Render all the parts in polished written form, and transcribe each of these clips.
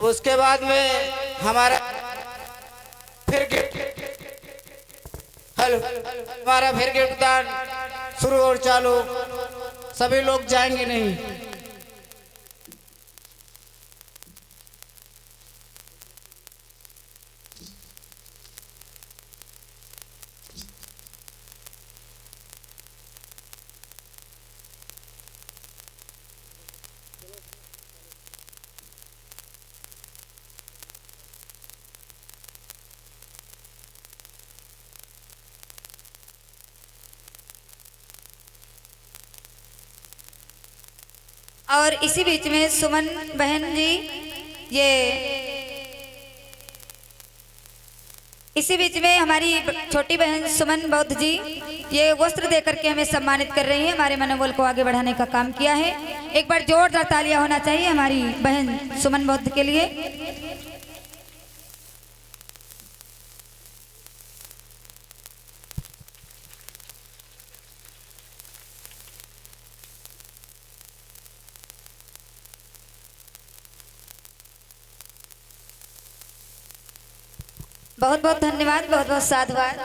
उसके बाद में हमारा फिर हेलो हमारा फिर गिफ्ट दान शुरू और चालू। सभी लोग जाएंगे नहीं। और इसी बीच में सुमन बहन जी ये इसी बीच में हमारी छोटी बहन सुमन बौद्ध जी ये वस्त्र देकर के हमें सम्मानित कर रही है। हमारे मनोबल को आगे बढ़ाने का काम किया है। एक बार जोरदार तालियां होना चाहिए हमारी बहन सुमन बौद्ध के लिए। बहुत बहुत धन्यवाद, बहुत बहुत साधुवाद।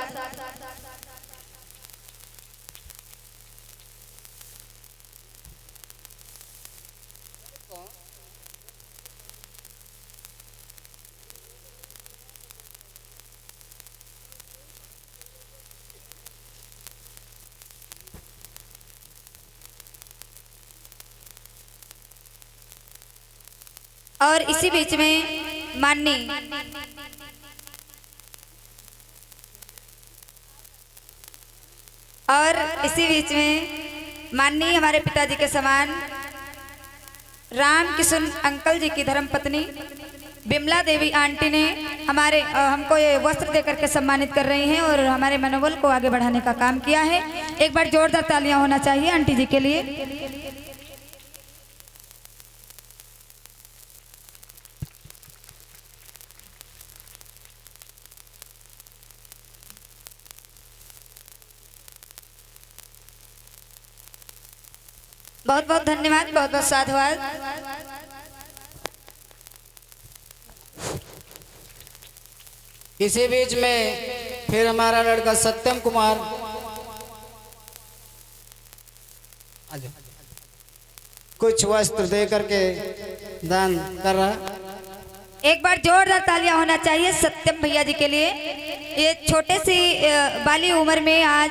और इसी बीच में माननीय और इसी बीच में माननीय हमारे पिताजी के समान राम किशन अंकल जी की धर्मपत्नी बिमला देवी आंटी ने हमको ये वस्त्र देकर के सम्मानित कर रही हैं और हमारे मनोबल को आगे बढ़ाने का काम किया है। एक बार जोरदार तालियां होना चाहिए आंटी जी के लिए। बहुत बहुत धन्यवाद, बहुत बहुत साधुवाद। इसी बीच में फिर हमारा लड़का सत्यम कुमार कुछ वस्त्र दे करके दान कर रहा। एक बार जोरदार तालियां होना चाहिए सत्यम भैया जी के लिए। ये छोटे सी बाली उम्र में आज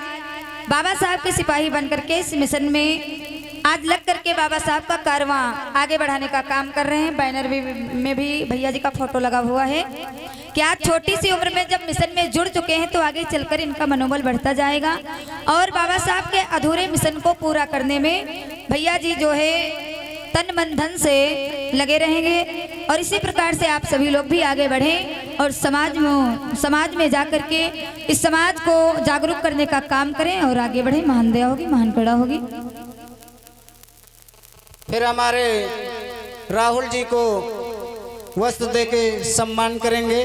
बाबा साहब के सिपाही बनकर के इस मिशन में आज लग करके बाबा साहब का कारवां आगे बढ़ाने का काम कर रहे हैं। बैनर में भी भैया जी का फोटो लगा हुआ है कि आज छोटी सी उम्र में जब मिशन में जुड़ चुके हैं तो आगे चलकर इनका मनोबल बढ़ता जाएगा और बाबा साहब के अधूरे मिशन को पूरा करने में भैया जी जो है तन मन धन से लगे रहेंगे। और इसी प्रकार से आप सभी लोग भी आगे बढ़ें और समाज में जाकर के इस समाज को जागरूक करने का काम करें और आगे बढ़े। महान दया होगी, महान पीड़ा होगी। फिर हमारे राहुल जी को वस्त्र देके सम्मान करेंगे।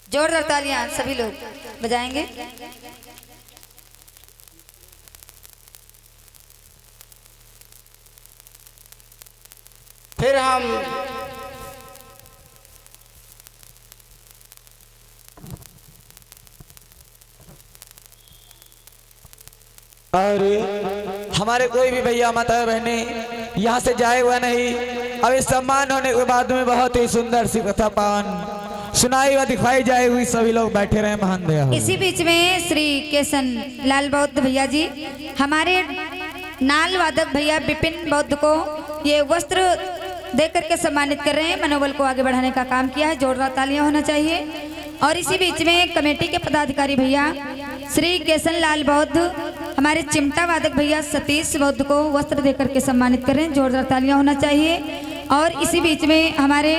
जोरदार तालियां सभी लोग बजाएंगे। फिर हम और हमारे कोई भी भैया माता बहने यहाँ से जाए हुआ नहीं। अब इस सम्मान होने के बाद में बहुत ही सुंदर सी कथा पान सुनाई व दिखाई जाए हुई सभी लोग बैठे रहे। महान दया हो। इसी बीच में श्री केसन लाल बौद्ध भैया जी हमारे नाल वादक भैया विपिन बौद्ध को ये वस्त्र देकर के सम्मानित कर रहे हैं। मनोबल को आगे बढ़ाने का काम किया है। जोरदार तालियां होना चाहिए। और इसी बीच में कमेटी के पदाधिकारी भैया श्री केसन लाल बौद्ध हमारे चिमटा वादक भैया सतीश बौद्ध को वस्त्र देकर के सम्मानित कर रहे हैं। जोरदार तालियां होना चाहिए। और इसी बीच में हमारे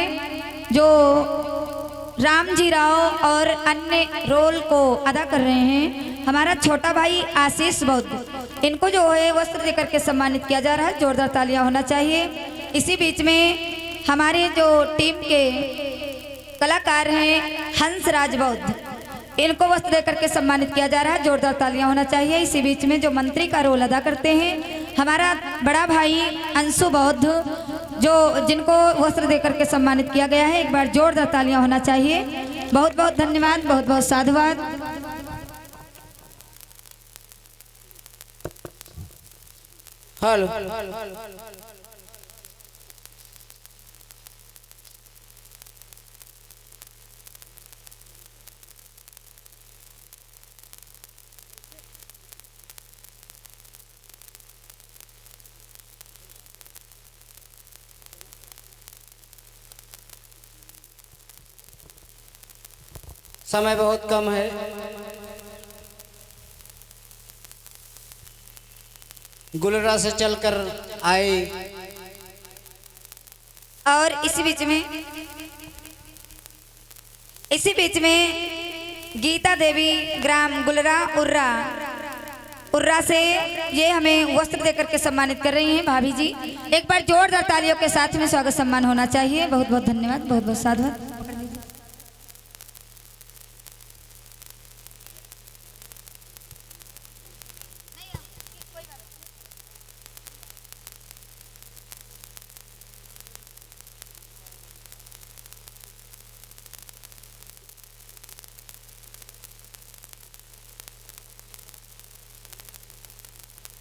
जो राम जी राव और अन्य रोल को अदा कर रहे हैं हमारा छोटा भाई आशीष बौद्ध, इनको जो है वस्त्र देकर के सम्मानित किया जा रहा है। जोरदार तालियां होना चाहिए। इसी बीच में हमारे जो टीम के कलाकार हैं हंस राज बौद्ध, इनको वस्त्र देकर के सम्मानित किया जा रहा है। जोरदार तालियां होना चाहिए। इसी बीच में जो मंत्री का रोल अदा करते हैं हमारा बड़ा भाई अंशु बौद्ध, जो जिनको वस्त्र देकर के सम्मानित किया गया है। एक बार जोरदार तालियां होना चाहिए। बहुत बहुत धन्यवाद, बहुत बहुत साधुवाद। हेलो समय बहुत कम है। गुलरा से चलकर आए और इसी बीच में गीता देवी ग्राम गुलरा उर्रा से ये हमें वस्त्र देकर के सम्मानित कर रही हैं भाभी जी। एक बार जोरदार तालियों के साथ में स्वागत सम्मान होना चाहिए। बहुत बहुत धन्यवाद, बहुत बहुत साधुवाद।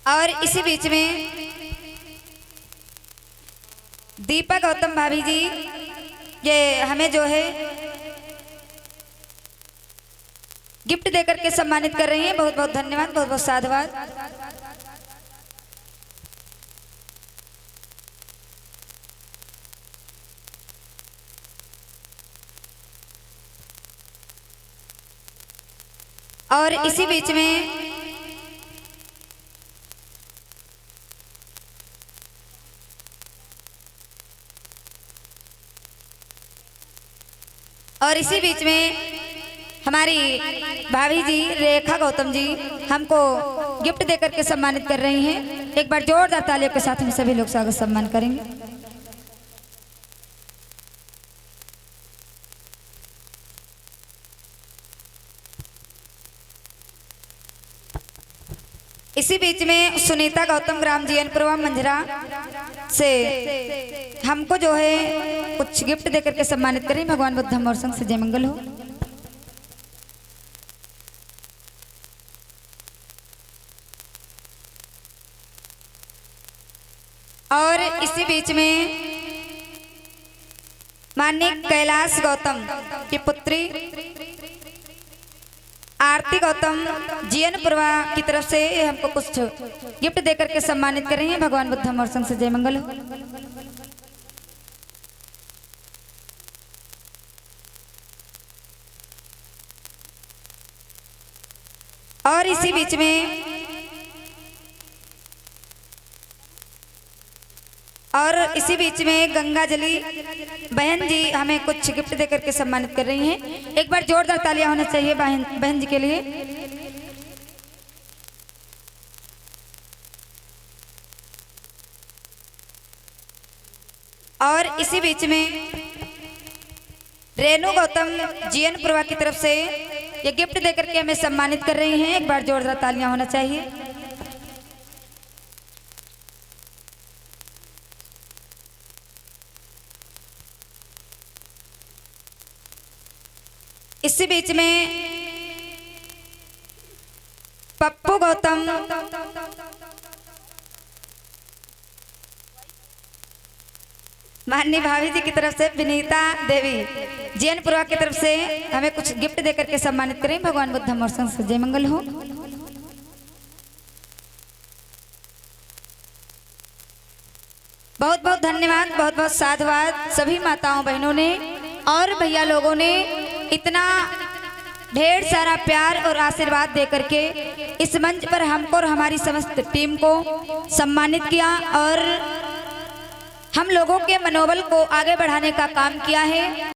और इसी बीच में दीपा गौतम भाभी जी ये हमें जो है गिफ्ट देकर के सम्मानित कर रही हैं। बहुत बहुत धन्यवाद, बहुत बहुत साधुवाद। और इसी बीच में हमारी भाभी जी रेखा गौतम जी हमको गिफ्ट देकर के सम्मानित कर रही हैं। एक बार जोरदार तालियों के साथ में सभी लोग स्वागत सम्मान करेंगे। इसी बीच में सुनीता गौतम ग्राम जीएनपुरवा मंझरा से हमको जो है कुछ गिफ्ट देकर के सम्मानित करें। भगवान बुद्ध धम्म और संघ से जय मंगल हो। और इसी बीच में माननीय कैलाश गौतम की पुत्री आरती गौतम जीएनपुरवा की तरफ से हमको कुछ गिफ्ट देकर के सम्मानित कर रही हैं। भगवान बुद्ध धम्म और संघ से जय मंगल हो। और इसी बीच में गंगा जली बहन जी हमें कुछ गिफ्ट देकर के सम्मानित कर रही हैं। एक बार जोरदार तालियां होना चाहिए बहन जी के लिए। और इसी बीच में रेणु गौतम जीएनपुरवा की तरफ से ये गिफ्ट देकर के हमें सम्मानित कर रही हैं। एक बार जोरदार तालियां होना चाहिए। इसी बीच में पप्पू गौतम माननीय भाभी जी की तरफ से विनीता देवी जीएनपुरवा की तरफ से हमें कुछ गिफ्ट देकर के सम्मानित करें। भगवान बुद्ध धम्म और संघ से जय मंगल हो। बहुत बहुत धन्यवाद, बहुत बहुत साधुवाद सभी माताओं बहनों ने और भैया लोगों ने इतना ढेर सारा प्यार और आशीर्वाद देकर के इस मंच पर हमको और हमारी समस्त टीम को सम्मानित किया और हम लोगों के मनोबल को आगे बढ़ाने का काम किया है।